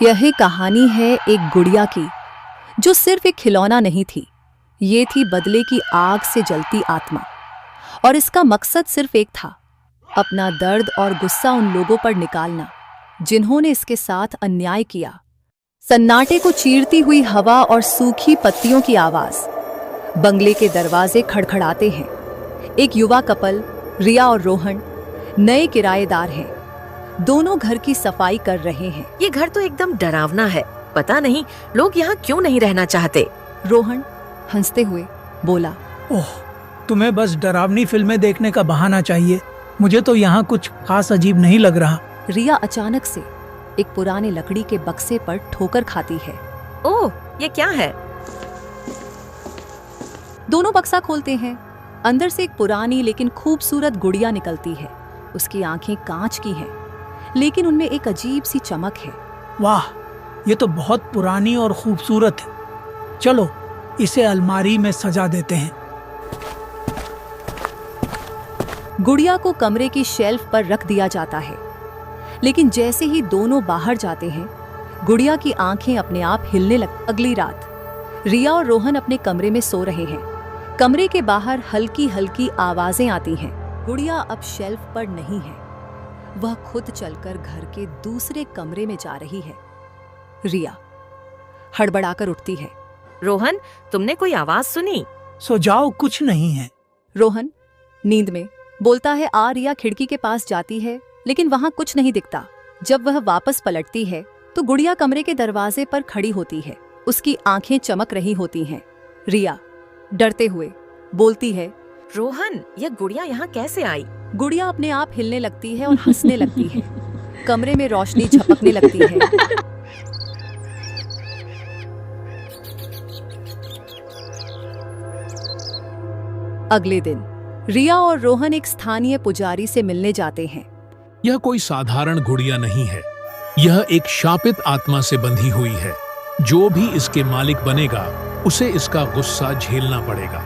यह कहानी है एक गुड़िया की जो सिर्फ एक खिलौना नहीं थी। ये थी बदले की आग से जलती आत्मा। और इसका मकसद सिर्फ एक था, अपना दर्द और गुस्सा उन लोगों पर निकालना जिन्होंने इसके साथ अन्याय किया। सन्नाटे को चीरती हुई हवा और सूखी पत्तियों की आवाज। बंगले के दरवाजे खड़खड़ाते हैं। एक युवा कपल, रिया और रोहन, नए किराएदार हैं। दोनों घर की सफाई कर रहे हैं। ये घर तो एकदम डरावना है। पता नहीं लोग यहाँ क्यों नहीं रहना चाहते। रोहन हंसते हुए बोला, ओह, तुम्हें बस डरावनी फिल्में देखने का बहाना चाहिए। मुझे तो यहाँ कुछ खास अजीब नहीं लग रहा। रिया अचानक से एक पुराने लकड़ी के बक्से पर ठोकर खाती है। ओह, ये क्या है? दोनों बक्सा खोलते हैं। अंदर से एक पुरानी लेकिन खूबसूरत गुड़िया निकलती है। उसकी आंखें कांच की हैं, लेकिन उनमें एक अजीब सी चमक है। वाह, ये तो बहुत पुरानी और खूबसूरत है। चलो इसे अलमारी में सजा देते हैं। गुड़िया को कमरे की शेल्फ पर रख दिया जाता है, लेकिन जैसे ही दोनों बाहर जाते हैं, गुड़िया की आंखें अपने आप हिलने लग। अगली रात रिया और रोहन अपने कमरे में सो रहे हैं। कमरे के बाहर हल्की हल्की आवाजें आती हैं। गुड़िया अब शेल्फ पर नहीं है, वह खुद चलकर घर के दूसरे कमरे में जा रही है। रिया हड़बड़ाकर उठती है। रोहन, तुमने कोई आवाज सुनी? सो जाओ, कुछ नहीं है। रोहन नींद में बोलता है। रिया खिड़की के पास जाती है, लेकिन वहां कुछ नहीं दिखता। जब वह वापस पलटती है तो गुड़िया कमरे के दरवाजे पर खड़ी होती है। उसकी आंखें चमक रही होती हैं। रिया डरते हुए बोलती है, रोहन, यह गुड़िया यहाँ कैसे आई? गुड़िया अपने आप हिलने लगती है और हंसने लगती है। कमरे में रोशनी झपकने लगती है। अगले दिन रिया और रोहन एक स्थानीय पुजारी से मिलने जाते हैं। यह कोई साधारण गुड़िया नहीं है। यह एक शापित आत्मा से बंधी हुई है। जो भी इसके मालिक बनेगा, उसे इसका गुस्सा झेलना पड़ेगा।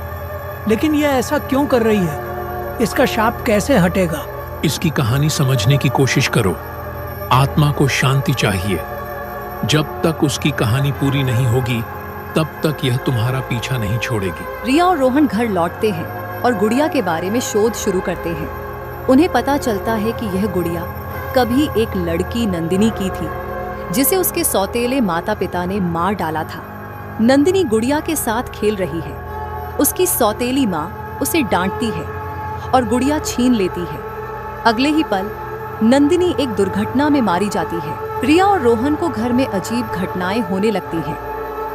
लेकिन यह ऐसा क्यों कर रही है? इसका शाप कैसे हटेगा? इसकी कहानी समझने की कोशिश करो। आत्मा को शांति चाहिए। जब तक उसकी कहानी पूरी नहीं होगी, तब तक यह तुम्हारा पीछा नहीं छोड़ेगी। रिया और रोहन घर लौटते हैं और गुड़िया के बारे में शोध शुरू करते हैं। उन्हें पता चलता है कि यह गुड़िया कभी एक लड़की नंदिनी की थी, जिसे उसके सौतेले माता पिता ने मार डाला था। नंदिनी गुड़िया के साथ खेल रही है। उसकी सौतेली माँ उसे डांटती है और गुड़िया छीन लेती है। अगले ही पल नंदिनी एक दुर्घटना में मारी जाती है। रिया और रोहन को घर में अजीब घटनाएं होने लगती हैं।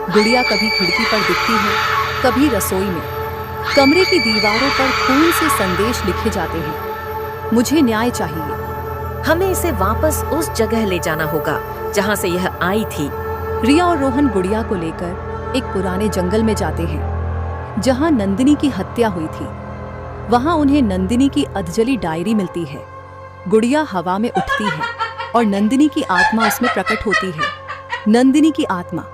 गुड़िया कभी खिड़की पर दिखती है, कभी रसोई में। कमरे की दीवारों पर खून से संदेश लिखे जाते हैं। मुझे न्याय चाहिए। हमें इसे वापस उस जगह ले जाना होगा जहाँ से यह आई थी। रिया और रोहन गुड़िया को लेकर एक पुराने जंगल में जाते हैं, जहाँ नंदिनी की हत्या हुई थी। वहाँ उन्हें नंदिनी की अधजली डायरी मिलती है। गुड़िया हवा में उठती है और नंदिनी की आत्मा उसमें प्रकट होती है। नंदिनी की आत्मा,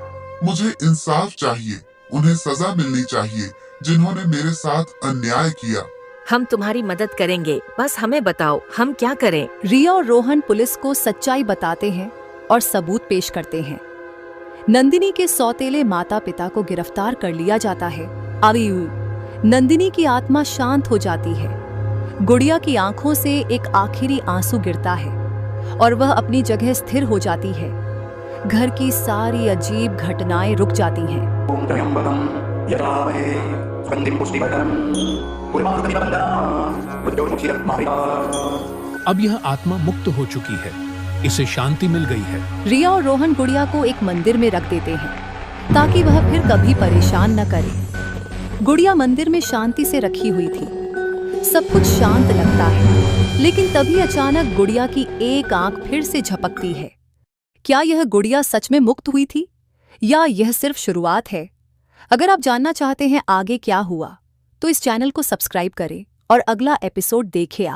मुझे इंसाफ चाहिए। उन्हें सजा मिलनी चाहिए जिन्होंने मेरे साथ अन्याय किया। हम तुम्हारी मदद करेंगे, बस हमें बताओ हम क्या करें। रिया और रोहन पुलिस को सच्चाई बताते हैं और सबूत पेश करते हैं। नंदिनी के सौतेले माता पिता को गिरफ्तार कर लिया जाता है। नंदिनी की आत्मा शांत हो जाती है। गुड़िया की आंखों से एक आखिरी आंसू गिरता है और वह अपनी जगह स्थिर हो जाती है। घर की सारी अजीब घटनाएं रुक जाती हैं। अब यह आत्मा मुक्त हो चुकी है। इसे शांति मिल गई है। रिया और रोहन गुड़िया को एक मंदिर में रख देते हैं ताकि वह फिर कभी परेशान न करे। गुड़िया मंदिर में शांति से रखी हुई थी। सब कुछ शांत लगता है, लेकिन तभी अचानक गुड़िया की एक आंख फिर से झपकती है। क्या यह गुड़िया सच में मुक्त हुई थी या यह सिर्फ शुरुआत है? अगर आप जानना चाहते हैं आगे क्या हुआ, तो इस चैनल को सब्सक्राइब करें और अगला एपिसोड देखें।